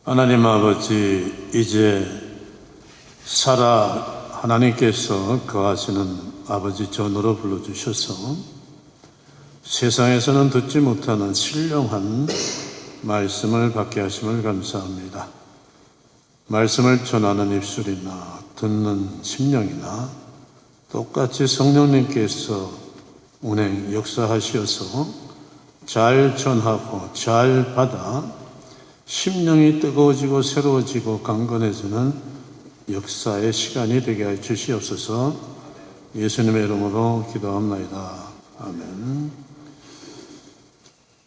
하나님 아버지, 이제 사라 하나님께서 거하시는 아버지 전으로 불러주셔서 세상에서는 듣지 못하는 신령한 말씀을 받게 하심을 감사합니다. 말씀을 전하는 입술이나 듣는 심령이나 똑같이 성령님께서 운행 역사하시어서 잘 전하고 잘 받아 심령이 뜨거워지고 새로워지고 강건해지는 역사의 시간이 되게 해 주시옵소서. 예수님의 이름으로 기도합나이다. 아멘.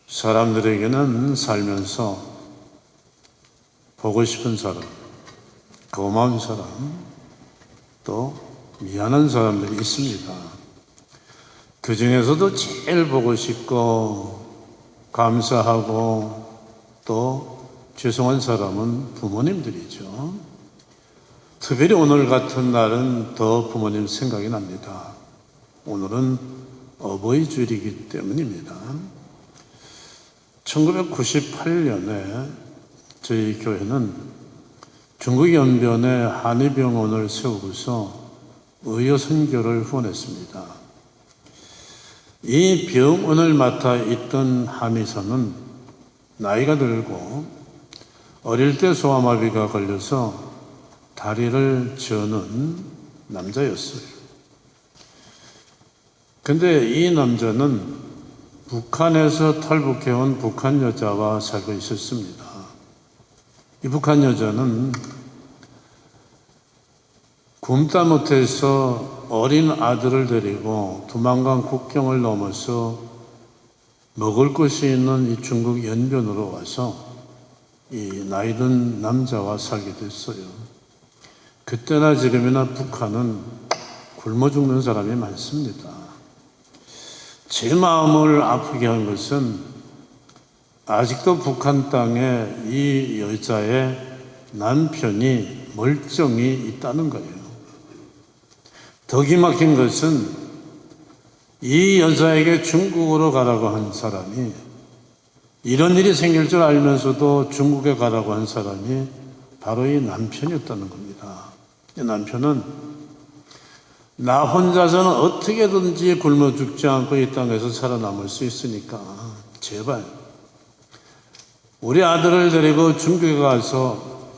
사람들에게는 살면서 보고 싶은 사람, 고마운 사람, 또 미안한 사람들이 있습니다. 그 중에서도 제일 보고 싶고 감사하고 또 죄송한 사람은 부모님들이죠. 특별히 오늘 같은 날은 더 부모님 생각이 납니다. 오늘은 어버이 주일이기 때문입니다. 1998년에 저희 교회는 중국 연변에 한의병원을 세우고서 의료 선교를 후원했습니다. 이 병원을 맡아 있던 한의사는 나이가 들고 어릴 때 소아마비가 걸려서 다리를 저는 남자였어요. 근데 이 남자는 북한에서 탈북해온 북한 여자와 살고 있었습니다. 이 북한 여자는 굶다 못해서 어린 아들을 데리고 두만강 국경을 넘어서 먹을 것이 있는 이 중국 연변으로 와서 이 나이든 남자와 살게 됐어요. 그때나 지금이나 북한은 굶어 죽는 사람이 많습니다. 제 마음을 아프게 한 것은 아직도 북한 땅에 이 여자의 남편이 멀쩡히 있다는 거예요. 더 기막힌 것은 이 여자에게 중국으로 가라고 한 사람이, 이런 일이 생길 줄 알면서도 중국에 가라고 한 사람이 바로 이 남편이었다는 겁니다. 이 남편은 나 혼자서는 어떻게든지 굶어 죽지 않고 이 땅에서 살아남을 수 있으니까 제발 우리 아들을 데리고 중국에 가서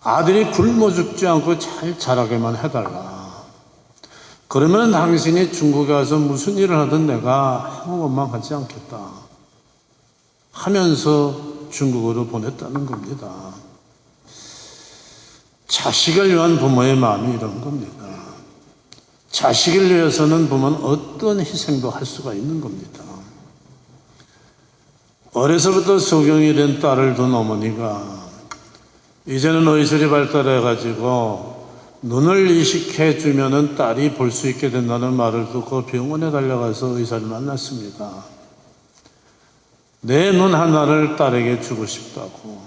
아들이 굶어 죽지 않고 잘 자라게만 해달라. 그러면 당신이 중국에 가서 무슨 일을 하든 내가 아무 원망하지 않겠다 하면서 중국으로 보냈다는 겁니다. 자식을 위한 부모의 마음이 이런 겁니다. 자식을 위해서는 부모는 어떤 희생도 할 수가 있는 겁니다. 어려서부터 소경이 된 딸을 둔 어머니가 이제는 의술이 발달해가지고 눈을 이식해 주면은 딸이 볼 수 있게 된다는 말을 듣고 병원에 달려가서 의사를 만났습니다. 내 눈 하나를 딸에게 주고 싶다고.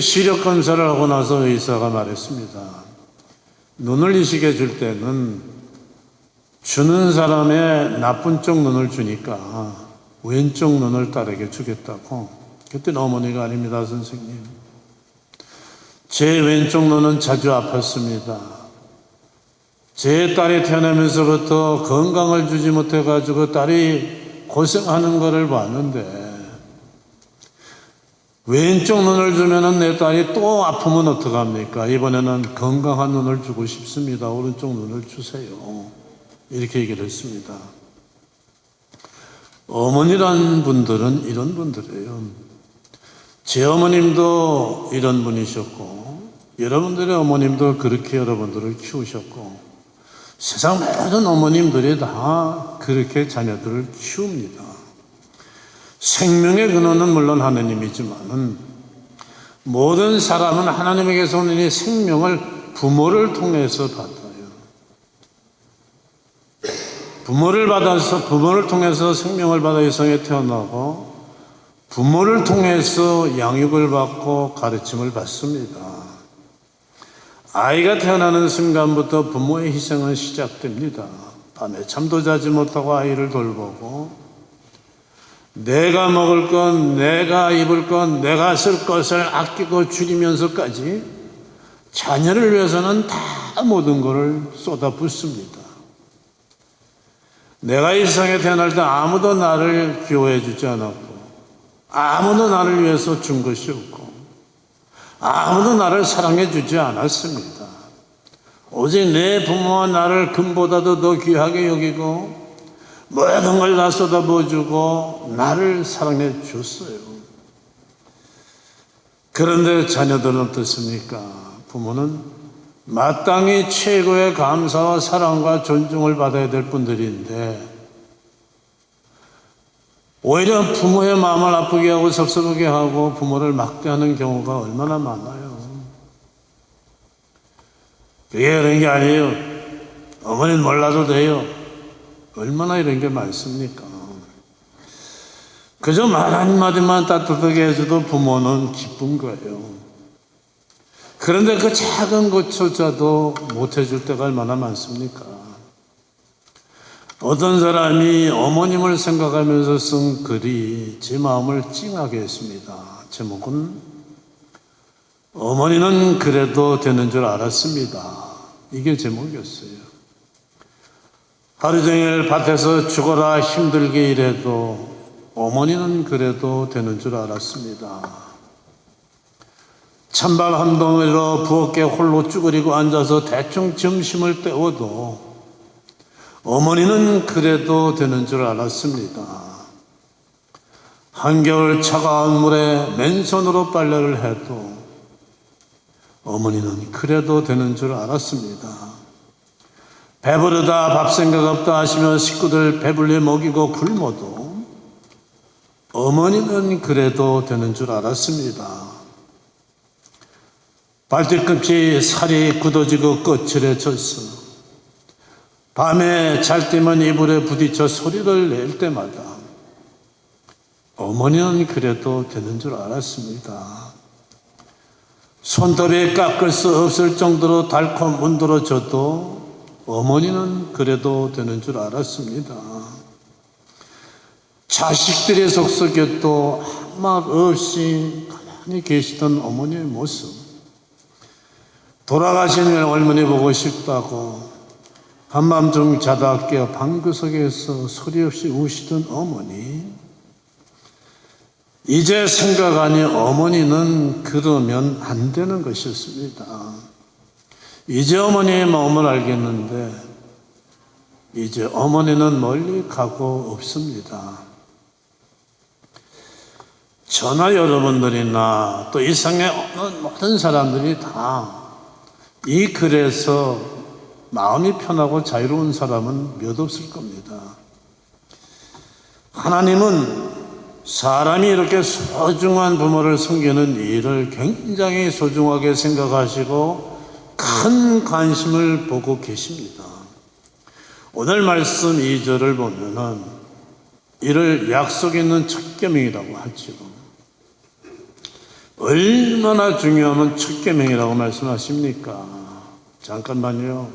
시력 검사를 하고 나서 의사가 말했습니다. 눈을 이식해 줄 때는 주는 사람의 나쁜 쪽 눈을 주니까 왼쪽 눈을 딸에게 주겠다고. 그때 어머니가 아닙니다, 선생님. 제 왼쪽 눈은 자주 아팠습니다. 제 딸이 태어나면서부터 건강을 주지 못해가지고 딸이 고생하는 것을 봤는데 왼쪽 눈을 주면은 내 딸이 또 아프면 어떡합니까? 이번에는 건강한 눈을 주고 싶습니다. 오른쪽 눈을 주세요. 이렇게 얘기를 했습니다. 어머니란 분들은 이런 분들이에요. 제 어머님도 이런 분이셨고 여러분들의 어머님도 그렇게 여러분들을 키우셨고 세상 모든 어머님들이 다 그렇게 자녀들을 키웁니다. 생명의 근원은 물론 하나님이지만은 모든 사람은 하나님에게서 오는 이 생명을 부모를 통해서 받아요. 부모를 통해서 생명을 받아 이 세상에 태어나고 부모를 통해서 양육을 받고 가르침을 받습니다. 아이가 태어나는 순간부터 부모의 희생은 시작됩니다. 밤에 잠도 자지 못하고 아이를 돌보고 내가 먹을 것, 내가 입을 것, 내가 쓸 것을 아끼고 줄이면서까지 자녀를 위해서는 다 모든 것을 쏟아붓습니다. 내가 이 세상에 태어날 때 아무도 나를 기호해 주지 않았고, 아무도 나를 위해서 준 것이 없고, 아무도 나를 사랑해 주지 않았습니다. 오직 내 부모와 나를 금보다도 더 귀하게 여기고 모든 걸 다 쏟아부어주고 나를 사랑해 줬어요. 그런데 자녀들은 어떻습니까? 부모는 마땅히 최고의 감사와 사랑과 존중을 받아야 될 분들인데 오히려 부모의 마음을 아프게 하고 섭섭하게 하고 부모를 막대하는 경우가 얼마나 많아요. 그게 그런 게 아니에요. 어머니는 몰라도 돼요. 얼마나 이런 게 많습니까? 그저 말 한마디만 따뜻하게 해줘도 부모는 기쁜 거예요. 그런데 그 작은 것조차도 못해줄 때가 얼마나 많습니까? 어떤 사람이 어머님을 생각하면서 쓴 글이 제 마음을 찡하게 했습니다. 제목은 어머니는 그래도 되는 줄 알았습니다. 이게 제목이었어요. 하루 종일 밭에서 죽어라 힘들게 일해도 어머니는 그래도 되는 줄 알았습니다. 찬밥 한 덩어리로 부엌에 홀로 쭈그리고 앉아서 대충 점심을 때워도 어머니는 그래도 되는 줄 알았습니다. 한겨울 차가운 물에 맨손으로 빨래를 해도 어머니는 그래도 되는 줄 알았습니다. 배부르다 밥 생각 없다 하시며 식구들 배불리 먹이고 굶어도 어머니는 그래도 되는 줄 알았습니다. 발뒤꿈치 살이 굳어지고 거칠어졌어 밤에 잘 때면 이불에 부딪혀 소리를 낼 때마다 어머니는 그래도 되는 줄 알았습니다. 손톱에 깎을 수 없을 정도로 달콤 문드러져도 어머니는 그래도 되는 줄 알았습니다. 자식들의 속썩여도 한 말 없이 가만히 계시던 어머니의 모습, 돌아가신 할머니 보고 싶다고 한밤중 자다 깨어 방구석에서 소리 없이 우시던 어머니, 이제 생각하니 어머니는 그러면 안 되는 것이었습니다. 이제 어머니의 마음을 알겠는데 이제 어머니는 멀리 가고 없습니다. 저나 여러분들이나 또 이 세상의 모든 사람들이 다 이 글에서 마음이 편하고 자유로운 사람은 몇 없을 겁니다. 하나님은 사람이 이렇게 소중한 부모를 섬기는 일을 굉장히 소중하게 생각하시고 큰 관심을 보고 계십니다. 오늘 말씀 2절을 보면은 이를 약속 있는 첫 계명이라고 하죠. 얼마나 중요하면 첫 계명이라고 말씀하십니까? 잠깐만요.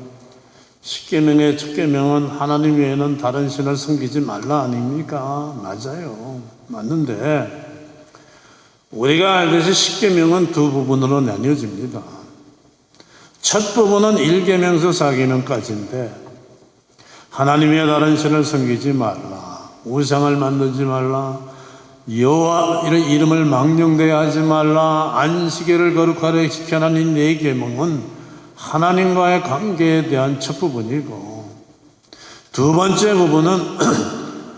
십계명의 첫 계명은 하나님 외에는 다른 신을 섬기지 말라 아닙니까? 맞아요. 맞는데 우리가 알듯이 십계명은 두 부분으로 나뉘어집니다. 첫 부분은 1계명서 4계명까지인데 하나님 외에 다른 신을 섬기지 말라, 우상을 만들지 말라, 여호와 이름을 망령되게 하지 말라, 안식일을 거룩하게 지켜라는 이 4계명은 하나님과의 관계에 대한 첫 부분이고, 두 번째 부분은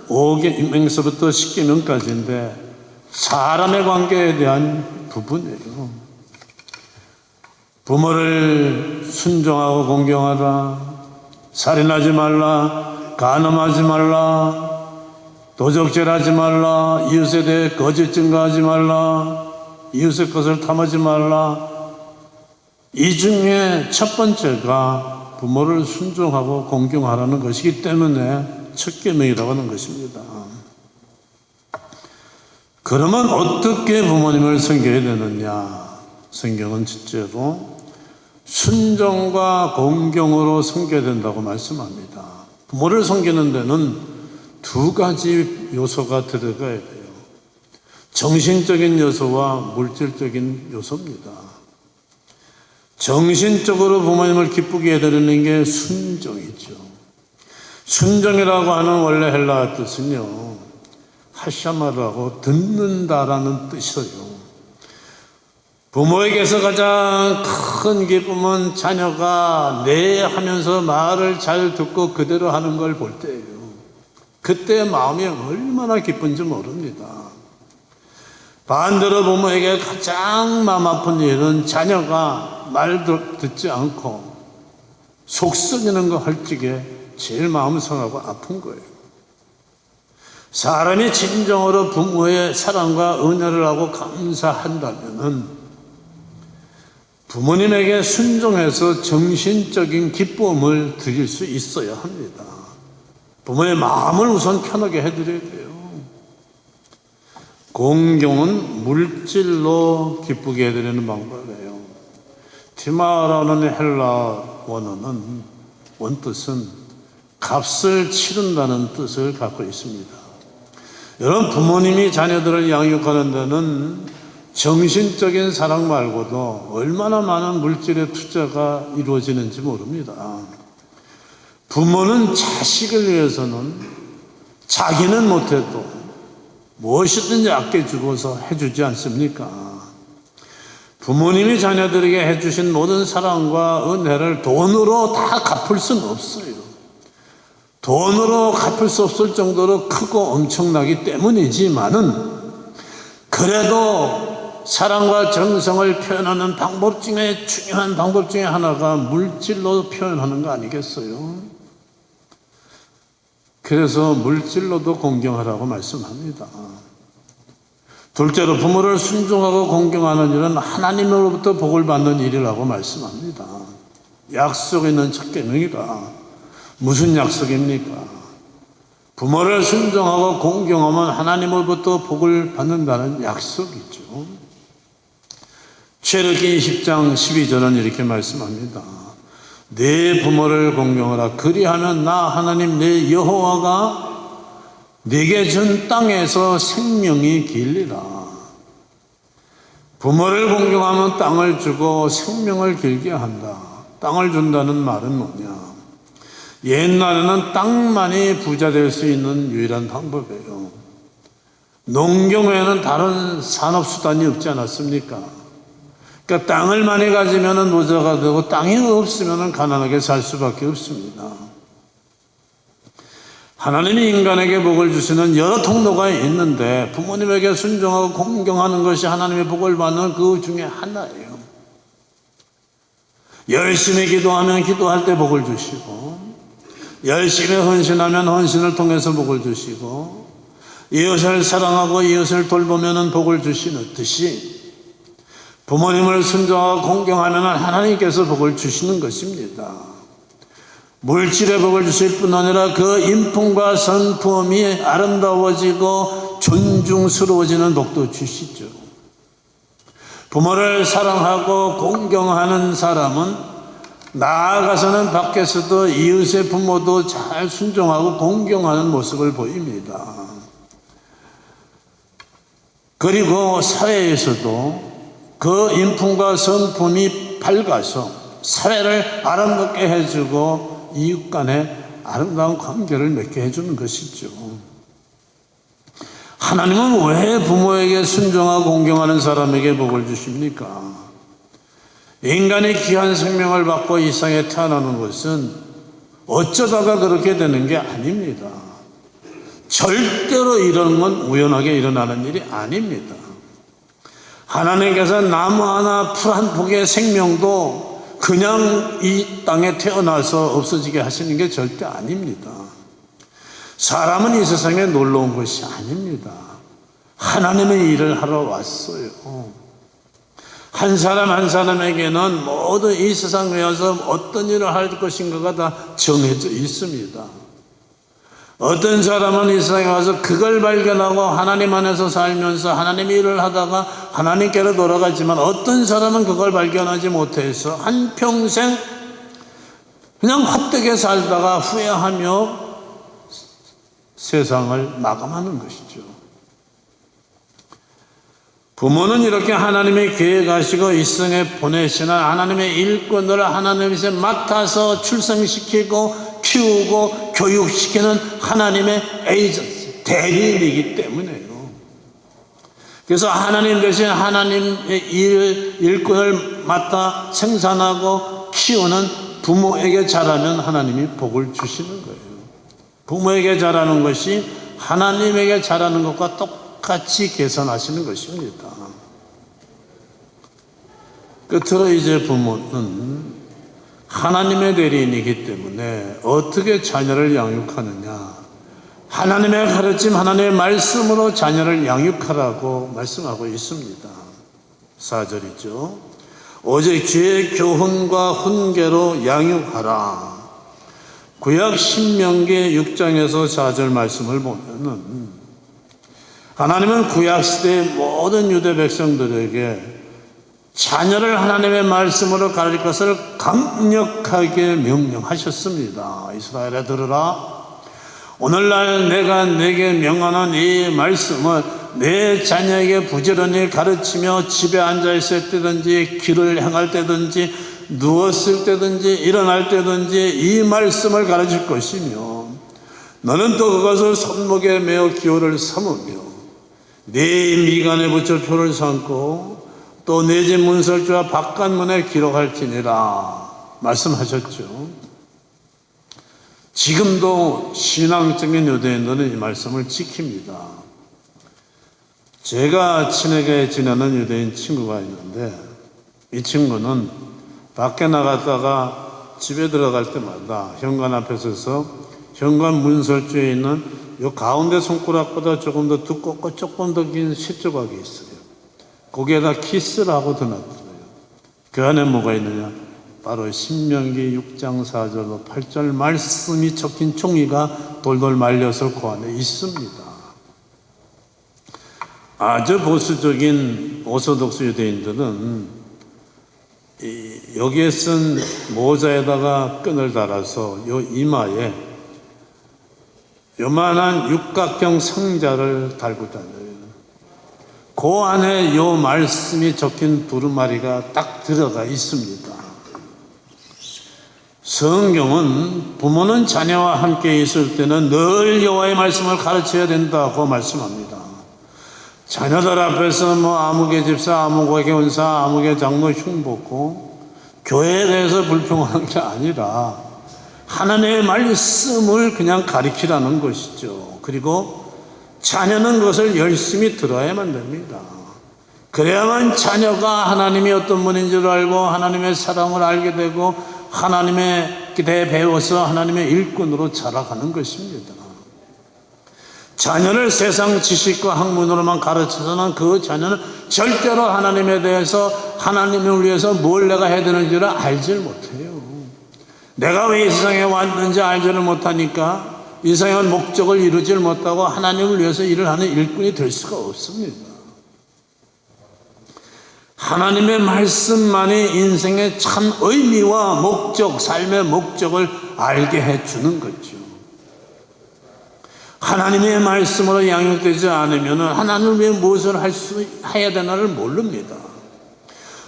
5계명서부터 10계명까지인데 사람의 관계에 대한 부분이에요. 부모를 순종하고 공경하라, 살인하지 말라, 간음하지 말라, 도적질하지 말라, 이웃에 대해 거짓 증거하지 말라, 이웃의 것을 탐하지 말라. 이 중에 첫 번째가 부모를 순종하고 공경하라는 것이기 때문에 첫 계명이라고 하는 것입니다. 그러면 어떻게 부모님을 섬겨야 되느냐? 성경은 첫째로 순종과 공경으로 섬겨야 된다고 말씀합니다. 부모를 섬기는 데는 두 가지 요소가 들어가야 돼요. 정신적인 요소와 물질적인 요소입니다. 정신적으로 부모님을 기쁘게 해드리는 게 순종이죠. 순종이라고 하는 원래 헬라어 뜻은요, 하샤마르하고 듣는다라는 뜻이에요. 부모에게서 가장 큰 기쁨은 자녀가 네 하면서 말을 잘 듣고 그대로 하는 걸 볼 때예요. 그때 마음이 얼마나 기쁜지 모릅니다. 반대로 부모에게 가장 마음 아픈 일은 자녀가 말 듣지 않고 속 썩이는 거 할 적에 제일 마음 상하고 아픈 거예요. 사람이 진정으로 부모의 사랑과 은혜를 하고 감사한다면은 부모님에게 순종해서 정신적인 기쁨을 드릴 수 있어야 합니다. 부모의 마음을 우선 편하게 해드려야 돼요. 공경은 물질로 기쁘게 해드리는 방법이에요. 티마라는 헬라 원어는 원뜻은 값을 치른다는 뜻을 갖고 있습니다. 여러분, 부모님이 자녀들을 양육하는 데는 정신적인 사랑 말고도 얼마나 많은 물질의 투자가 이루어지는지 모릅니다. 부모는 자식을 위해서는 자기는 못해도 무엇이든지 아껴주고서 해주지 않습니까? 부모님이 자녀들에게 해주신 모든 사랑과 은혜를 돈으로 다 갚을 수는 없어요. 돈으로 갚을 수 없을 정도로 크고 엄청나기 때문이지만은 그래도 사랑과 정성을 표현하는 방법 중에 중요한 방법 중에 하나가 물질로 표현하는 거 아니겠어요? 그래서 물질로도 공경하라고 말씀합니다. 둘째로 부모를 순종하고 공경하는 일은 하나님으로부터 복을 받는 일이라고 말씀합니다. 약속 있는 첫 계명이라. 무슨 약속입니까? 부모를 순종하고 공경하면 하나님으로부터 복을 받는다는 약속이죠. 출애굽기 10장 12절은 이렇게 말씀합니다. 내 부모를 공경하라. 그리하면 나 하나님 내 여호와가 네게 준 땅에서 생명이 길리라. 부모를 공경하면 땅을 주고 생명을 길게 한다. 땅을 준다는 말은 뭐냐? 옛날에는 땅만이 부자 될 수 있는 유일한 방법이에요. 농경 외에는 다른 산업수단이 없지 않았습니까? 그러니까 땅을 많이 가지면 부자가 되고 땅이 없으면 가난하게 살 수밖에 없습니다. 하나님이 인간에게 복을 주시는 여러 통로가 있는데 부모님에게 순종하고 공경하는 것이 하나님의 복을 받는 그 중에 하나예요. 열심히 기도하면 기도할 때 복을 주시고, 열심히 헌신하면 헌신을 통해서 복을 주시고, 이웃을 사랑하고 이웃을 돌보면 복을 주시듯이 부모님을 순종하고 공경하면 하나님께서 복을 주시는 것입니다. 물질의 복을 주실 뿐 아니라 그 인품과 성품이 아름다워지고 존중스러워지는 복도 주시죠. 부모를 사랑하고 공경하는 사람은 나아가서는 밖에서도 이웃의 부모도 잘 순종하고 공경하는 모습을 보입니다. 그리고 사회에서도 그 인품과 성품이 밝아서 사회를 아름답게 해주고 이웃 간에 아름다운 관계를 맺게 해주는 것이죠. 하나님은 왜 부모에게 순종하고 공경하는 사람에게 복을 주십니까? 인간이 귀한 생명을 받고 이 세상에 태어나는 것은 어쩌다가 그렇게 되는 게 아닙니다. 절대로 이런 건 우연하게 일어나는 일이 아닙니다. 하나님께서 나무 하나 풀 한 폭의 생명도 그냥 이 땅에 태어나서 없어지게 하시는 게 절대 아닙니다. 사람은 이 세상에 놀러 온 것이 아닙니다. 하나님의 일을 하러 왔어요. 한 사람 한 사람에게는 모두 이 세상에 와서 어떤 일을 할 것인가가 다 정해져 있습니다. 어떤 사람은 이 세상에 와서 그걸 발견하고 하나님 안에서 살면서 하나님의 일을 하다가 하나님께로 돌아가지만, 어떤 사람은 그걸 발견하지 못해서 한평생 그냥 헛되게 살다가 후회하며 세상을 마감하는 것이죠. 부모는 이렇게 하나님의 계획하시고 이 세상에 보내시는 하나님의 일꾼을 하나님께서 맡아서 출생시키고 키우고 교육시키는 하나님의 에이전시, 대리인이기 때문에요. 그래서 하나님 대신 하나님의 일꾼을 맡아 생산하고 키우는 부모에게 잘하면 하나님이 복을 주시는 거예요. 부모에게 잘하는 것이 하나님에게 잘하는 것과 똑같이 계산하시는 것입니다. 끝으로 이제 부모는 하나님의 대리인이기 때문에 어떻게 자녀를 양육하느냐, 하나님의 가르침, 하나님의 말씀으로 자녀를 양육하라고 말씀하고 있습니다. 4절이죠. 오직 주의 교훈과 훈계로 양육하라. 구약 신명기 6장에서 4절 말씀을 보면은 하나님은 구약 시대의 모든 유대 백성들에게 자녀를 하나님의 말씀으로 가르칠 것을 강력하게 명령하셨습니다. 이스라엘에 들으라. 오늘날 내가 내게 명하는 이 말씀을 내 자녀에게 부지런히 가르치며 집에 앉아 있을 때든지 길을 행할 때든지 누웠을 때든지 일어날 때든지 이 말씀을 가르칠 것이며 너는 또 그것을 손목에 메어 기호를 삼으며 네 미간에 붙여 표를 삼고 또 내 집 문설주와 바깥문에 기록할지니라 말씀하셨죠. 지금도 신앙적인 유대인들은 이 말씀을 지킵니다. 제가 친하게 지내는 유대인 친구가 있는데 이 친구는 밖에 나갔다가 집에 들어갈 때마다 현관 앞에 서서 현관 문설주에 있는 이 가운데 손가락보다 조금 더 두껍고 조금 더 긴 쇳조각이 있어요. 거기에다 키스를 하고 드나들어요. 그 안에 뭐가 있느냐? 바로 신명기 6장 4절로 8절 말씀이 적힌 종이가 돌돌 말려서 그 안에 있습니다. 아주 보수적인 오소독스 유대인들은 여기에 쓴 모자에다가 끈을 달아서 요 이마에 요만한 육각형 상자를 달고 다녀요. 그 안에 요 말씀이 적힌 두루마리가 딱 들어가 있습니다. 성경은 부모는 자녀와 함께 있을 때는 늘 여호와의 말씀을 가르쳐야 된다고 말씀합니다. 자녀들 앞에서 뭐 아무개 집사, 아무개 교사, 아무개 장로 흉보고 교회에 대해서 불평하는 게 아니라 하나님의 말씀을 그냥 가르치라는 것이죠. 그리고 자녀는 그것을 열심히 들어야만 됩니다. 그래야만 자녀가 하나님이 어떤 분인 줄 알고 하나님의 사랑을 알게 되고 하나님의 대해 배워서 하나님의 일꾼으로 자라가는 것입니다. 자녀를 세상 지식과 학문으로만 가르쳐서는 그 자녀는 절대로 하나님에 대해서 하나님을 위해서 뭘 내가 해야 되는지를 알질 못해요. 내가 왜 이 세상에 왔는지 알지를 못하니까 이 세상의 목적을 이루질 못하고 하나님을 위해서 일을 하는 일꾼이 될 수가 없습니다. 하나님의 말씀만이 인생의 참 의미와 목적, 삶의 목적을 알게 해주는 거죠. 하나님의 말씀으로 양육되지 않으면 하나님을 위해 무엇을 해야 되나를 모릅니다.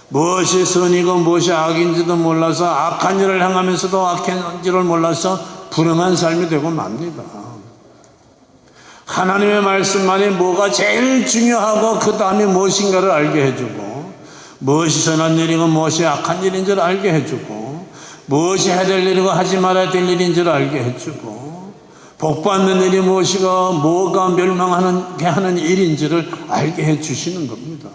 무엇이 선이고 무엇이 악인지도 몰라서 악한 일을 행하면서도 악한 일을 몰라서 불행한 삶이 되고 맙니다. 하나님의 말씀만이 뭐가 제일 중요하고 그 다음에 무엇인가를 알게 해주고 무엇이 선한 일이고 무엇이 악한 일인지를 알게 해주고 무엇이 해야 될 일이고 하지 말아야 될 일인지를 알게 해주고 복받는 일이 무엇이고 뭐가 멸망하게 하는 일인지를 알게 해주시는 겁니다.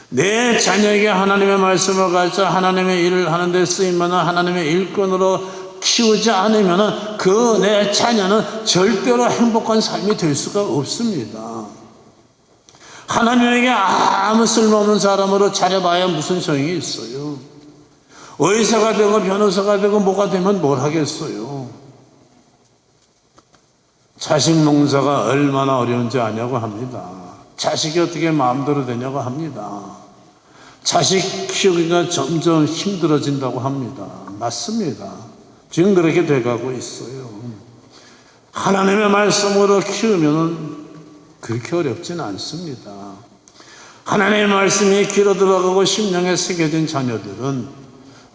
내 자녀에게 하나님의 말씀을 가르쳐 하나님의 일을 하는 데 쓰이면 하나님의 일꾼으로 키우지 않으면 그 내 자녀는 절대로 행복한 삶이 될 수가 없습니다. 하나님에게 아무 쓸모없는 사람으로 자려봐야 무슨 소용이 있어요. 의사가 되고 변호사가 되고 뭐가 되면 뭘 하겠어요. 자식 농사가 얼마나 어려운지 아냐고 합니다. 자식이 어떻게 마음대로 되냐고 합니다. 자식 키우기가 점점 힘들어진다고 합니다. 맞습니다. 지금 그렇게 돼가고 있어요. 하나님의 말씀으로 키우면 그렇게 어렵진 않습니다. 하나님의 말씀이 귀로 들어가고 심령에 새겨진 자녀들은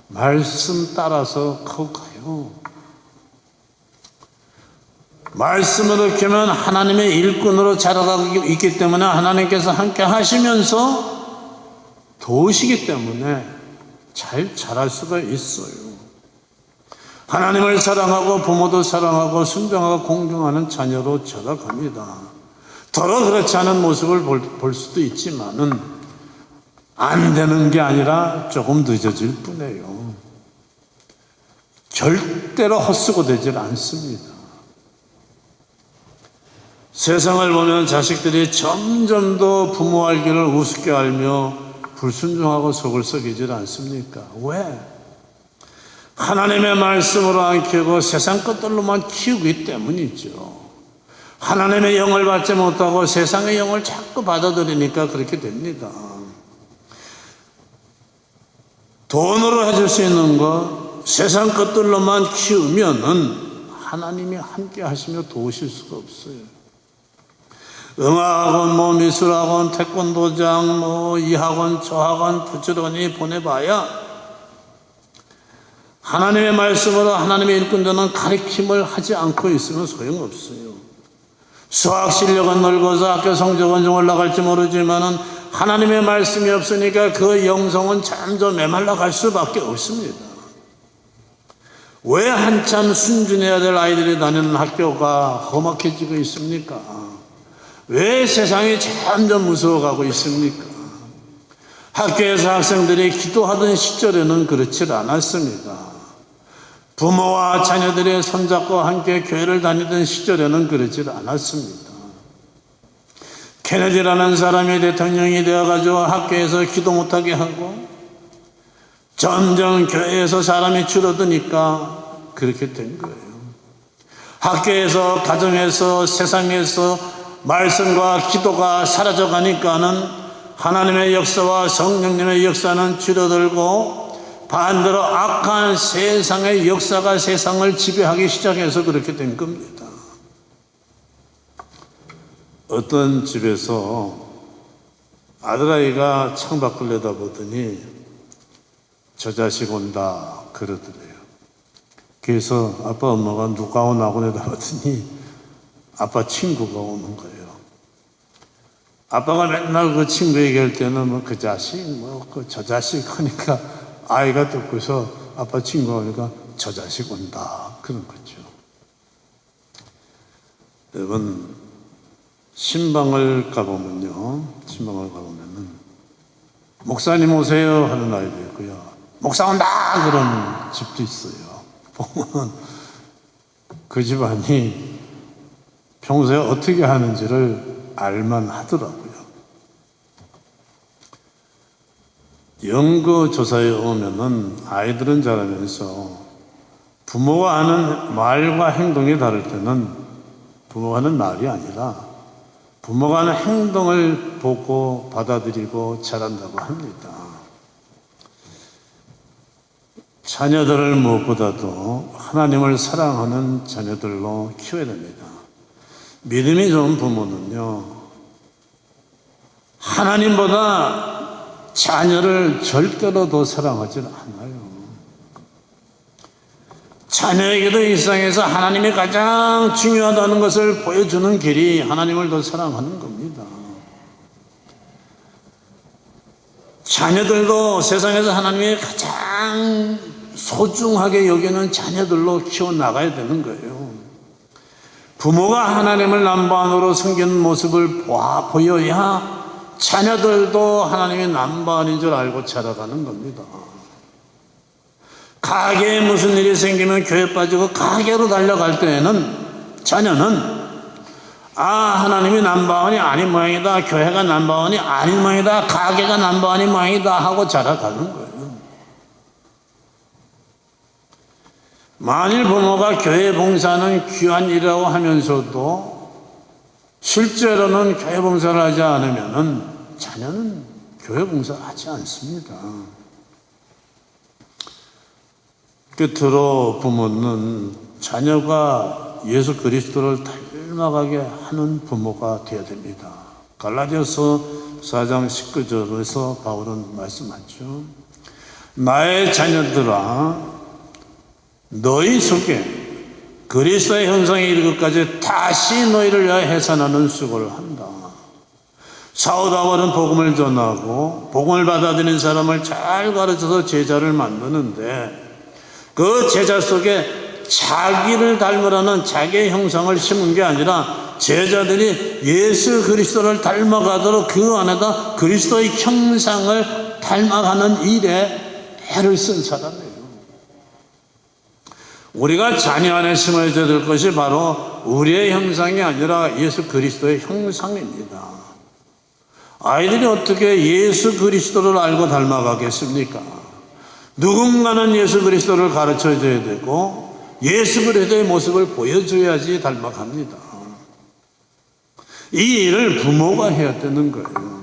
말씀 따라서 커가요. 말씀으로 키우면 하나님의 일꾼으로 자라가고 있기 때문에 하나님께서 함께 하시면서 도우시기 때문에 잘 자랄 수가 있어요. 하나님을 사랑하고 부모도 사랑하고 순종하고 공경하는 자녀로 자라갑니다. 더러 그렇지 않은 모습을 볼 수도 있지만은 안 되는 게 아니라 조금 늦어질 뿐이에요. 절대로 헛수고되질 않습니다. 세상을 보면 자식들이 점점 더 부모 알기를 우습게 알며 불순종하고 속을 썩이질 않습니까? 왜? 하나님의 말씀으로 안 키우고 세상 것들로만 키우기 때문이죠. 하나님의 영을 받지 못하고 세상의 영을 자꾸 받아들이니까 그렇게 됩니다. 돈으로 해줄 수 있는 것, 세상 것들로만 키우면은 하나님이 함께 하시며 도우실 수가 없어요. 음악학원, 미술학원, 태권도장, 이 학원, 저 학원 부지런히 보내봐야 하나님의 말씀으로 하나님의 일꾼들은 가르침을 하지 않고 있으면 소용없어요. 수학 실력은 넓어서 학교 성적은 좀 올라갈지 모르지만은 하나님의 말씀이 없으니까 그 영성은 점점 메말라 갈 수밖에 없습니다. 왜 한참 순진해야 될 아이들이 다니는 학교가 험악해지고 있습니까? 왜 세상이 점점 무서워가고 있습니까? 학교에서 학생들이 기도하던 시절에는 그렇지 않았습니다. 부모와 자녀들의 손잡고 함께 교회를 다니던 시절에는 그렇지 않았습니다. 케네디라는 사람이 대통령이 되어가지고 학교에서 기도 못하게 하고 점점 교회에서 사람이 줄어드니까 그렇게 된 거예요. 학교에서, 가정에서, 세상에서 말씀과 기도가 사라져가니까는 하나님의 역사와 성령님의 역사는 줄어들고 반대로 악한 세상의 역사가 세상을 지배하기 시작해서 그렇게 된 겁니다. 어떤 집에서 아들아이가 창밖을 내다보더니 저 자식 온다 그러더래요. 그래서 아빠 엄마가 누가 오나고 내다보더니 아빠 친구가 오는 거예요. 아빠가 맨날 그 친구 얘기할 때는 그 자식, 저 자식 하니까 아이가 듣고서 아빠 친구가 오니까 저 자식 온다. 그런 거죠. 여러분, 신방을 가보면요. 신방을 가보면은 목사님 오세요 하는 아이도 있고요. 목사 온다! 그런 집도 있어요. 보면 그 집안이 평소에 어떻게 하는지를 알만 하더라고요. 연구조사에 오면은 아이들은 자라면서 부모가 하는 말과 행동이 다를 때는 부모가 하는 말이 아니라 부모가 하는 행동을 보고 받아들이고 자란다고 합니다. 자녀들을 무엇보다도 하나님을 사랑하는 자녀들로 키워야 됩니다. 믿음이 좋은 부모는요, 하나님보다 자녀를 절대로 더 사랑하지 않아요. 자녀에게도 일상에서 하나님이 가장 중요하다는 것을 보여주는 길이 하나님을 더 사랑하는 겁니다. 자녀들도 세상에서 하나님이 가장 소중하게 여기는 자녀들로 키워나가야 되는 거예요. 부모가 하나님을 넘버원으로 섬기는 모습을 보여야 자녀들도 하나님이 넘버원인 줄 알고 자라가는 겁니다. 가게에 무슨 일이 생기면 교회 빠지고 가게로 달려갈 때에는 자녀는 하나님이 넘버원이 아닌 모양이다, 교회가 넘버원이 아닌 모양이다, 가게가 넘버원이 모양이다 하고 자라가는 거예요. 만일 부모가 교회 봉사는 귀한 일이라고 하면서도 실제로는 교회 봉사를 하지 않으면 자녀는 교회 봉사를 하지 않습니다. 끝으로 부모는 자녀가 예수 그리스도를 닮아가게 하는 부모가 되어야 됩니다. 갈라디아서 4장 19절에서 바울은 말씀하죠. 나의 자녀들아, 너희 속에 그리스도의 형상에 이를 것까지 다시 너희를 위하여 해산하는 수고를 한다. 사도 바울은 복음을 전하고 복음을 받아들인 사람을 잘 가르쳐서 제자를 만드는데 그 제자 속에 자기를 닮으라는 자기의 형상을 심은 게 아니라 제자들이 예수 그리스도를 닮아가도록 그 안에다 그리스도의 형상을 닮아가는 일에 애를 쓴 사람이에요. 우리가 자녀 안에 심어져야 될 것이 바로 우리의 형상이 아니라 예수 그리스도의 형상입니다. 아이들이 어떻게 예수 그리스도를 알고 닮아가겠습니까? 누군가는 예수 그리스도를 가르쳐줘야 되고 예수 그리스도의 모습을 보여줘야지 닮아갑니다. 이 일을 부모가 해야 되는 거예요.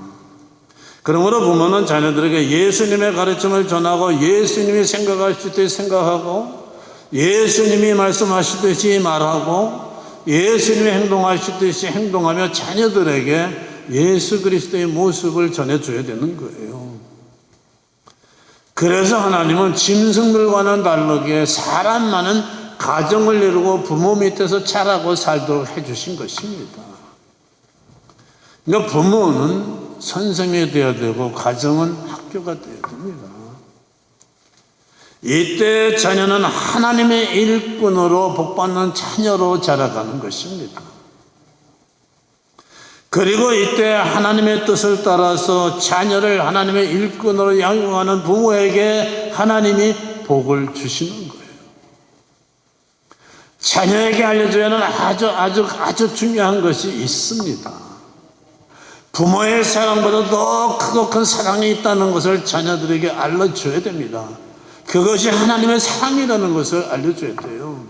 그러므로 부모는 자녀들에게 예수님의 가르침을 전하고 예수님이 생각하실 때 생각하고 예수님이 말씀하시듯이 말하고 예수님이 행동하시듯이 행동하며 자녀들에게 예수 그리스도의 모습을 전해줘야 되는 거예요. 그래서 하나님은 짐승들과는 다르게 사람 많은 가정을 이루고 부모 밑에서 자라고 살도록 해주신 것입니다. 그러니까 부모는 선생이 되어야 되고 가정은 학교가 되어야 됩니다. 이때 자녀는 하나님의 일꾼으로 복받는 자녀로 자라가는 것입니다. 그리고 이때 하나님의 뜻을 따라서 자녀를 하나님의 일꾼으로 양육하는 부모에게 하나님이 복을 주시는 거예요. 자녀에게 알려줘야 하는 아주 중요한 것이 있습니다. 부모의 사랑보다 더 크고 큰 사랑이 있다는 것을 자녀들에게 알려줘야 됩니다. 그것이 하나님의 사랑이라는 것을 알려줘야 돼요.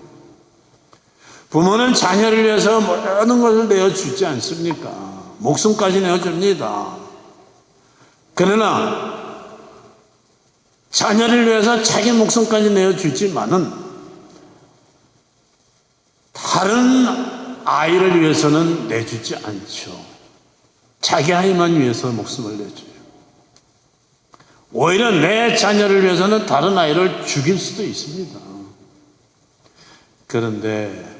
부모는 자녀를 위해서 모든 것을 내어주지 않습니까? 목숨까지 내어줍니다. 그러나 자녀를 위해서 자기 목숨까지 내어주지만은 다른 아이를 위해서는 내주지 않죠. 자기 아이만 위해서 목숨을 내줘요. 오히려 내 자녀를 위해서는 다른 아이를 죽일 수도 있습니다. 그런데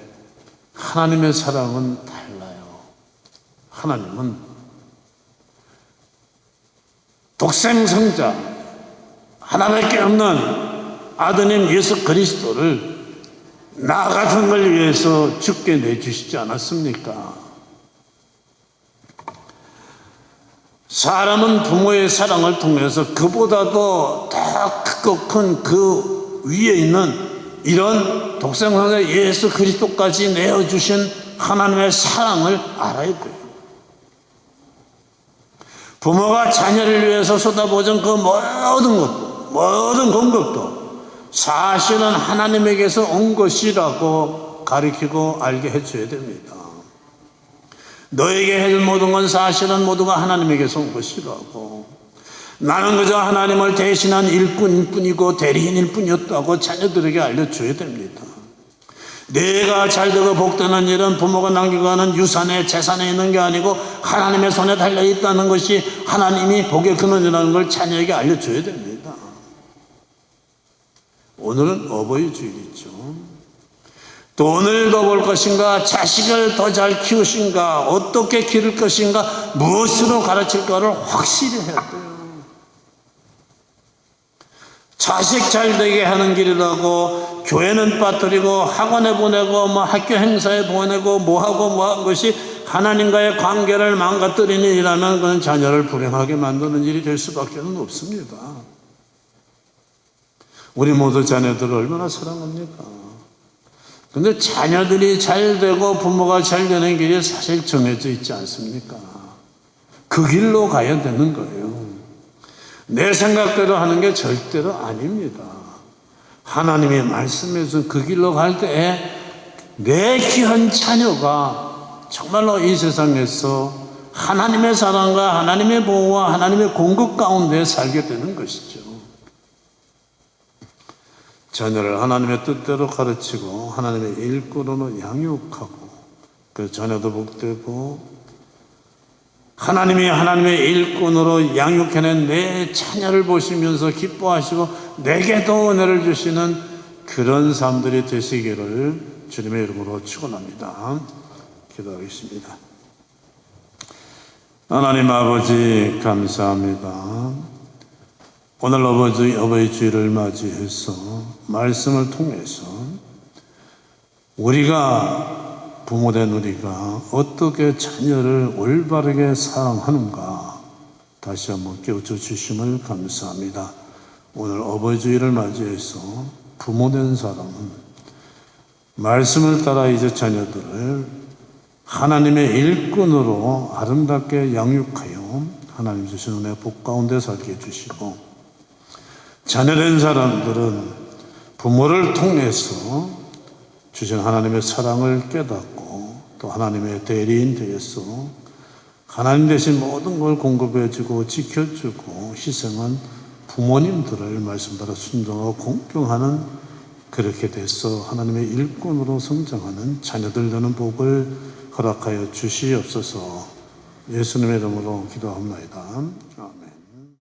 하나님의 사랑은 달라요. 하나님은 독생성자 하나밖에 없는 아드님 예수 그리스도를 나 같은 걸 위해서 죽게 내주시지 않았습니까? 사람은 부모의 사랑을 통해서 그보다도 더 크고 큰 그 위에 있는 이런 독생성자 예수 그리스도까지 내어주신 하나님의 사랑을 알아야 돼요. 부모가 자녀를 위해서 쏟아부은 그 모든 공급도 사실은 하나님에게서 온 것이라고 가르치고 알게 해줘야 됩니다. 너에게 해줄 모든 건 사실은 모두가 하나님에게서 온 것이라고, 나는 그저 하나님을 대신한 일꾼일 뿐이고 대리인일 뿐이었다고 자녀들에게 알려줘야 됩니다. 내가 잘되고 복되는 일은 부모가 남기고 가는 유산에 재산에 있는 게 아니고 하나님의 손에 달려있다는 것이 하나님이 복의 근원이라는 걸 자녀에게 알려줘야 됩니다. 오늘은 어버이 주일이죠. 돈을 더 벌 것인가, 자식을 더 잘 키우신가, 어떻게 기를 것인가, 무엇으로 가르칠까를 확실히 해야 돼요. 자식 잘 되게 하는 길이라고 교회는 빠뜨리고 학원에 보내고 학교 행사에 보내고 뭐한 것이 하나님과의 관계를 망가뜨리는 일이라면 그는 자녀를 불행하게 만드는 일이 될 수밖에 없습니다. 우리 모두 자녀들을 얼마나 사랑합니까? 근데 자녀들이 잘 되고 부모가 잘 되는 길이 사실 정해져 있지 않습니까? 그 길로 가야 되는 거예요. 내 생각대로 하는 게 절대로 아닙니다. 하나님이 말씀해 준 그 길로 갈 때에 내 귀한 자녀가 정말로 이 세상에서 하나님의 사랑과 하나님의 보호와 하나님의 공급 가운데 살게 되는 것이죠. 자녀를 하나님의 뜻대로 가르치고 하나님의 일꾼으로 양육하고 그 자녀도 복되고 하나님이 하나님의 일꾼으로 양육해낸 내 자녀를 보시면서 기뻐하시고 내게도 은혜를 주시는 그런 삶들이 되시기를 주님의 이름으로 축원합니다. 기도하겠습니다. 하나님 아버지 감사합니다. 오늘 어버이 주일을 맞이해서 말씀을 통해서 우리가 부모된 우리가 어떻게 자녀를 올바르게 사랑하는가 다시 한번 깨우쳐 주심을 감사합니다. 오늘 어버이 주일을 맞이해서 부모된 사람은 말씀을 따라 이제 자녀들을 하나님의 일꾼으로 아름답게 양육하여 하나님 주신 은혜 복 가운데 살게 해주시고 자녀된 사람들은 부모를 통해서 주신 하나님의 사랑을 깨닫고 또 하나님의 대리인 되어서 하나님 대신 모든 걸 공급해주고 지켜주고 희생한 부모님들을 말씀 따라 순종하고 공경하는 그렇게 돼서 하나님의 일꾼으로 성장하는 자녀들 되는 복을 허락하여 주시옵소서. 예수님의 이름으로 기도합니다. 아멘.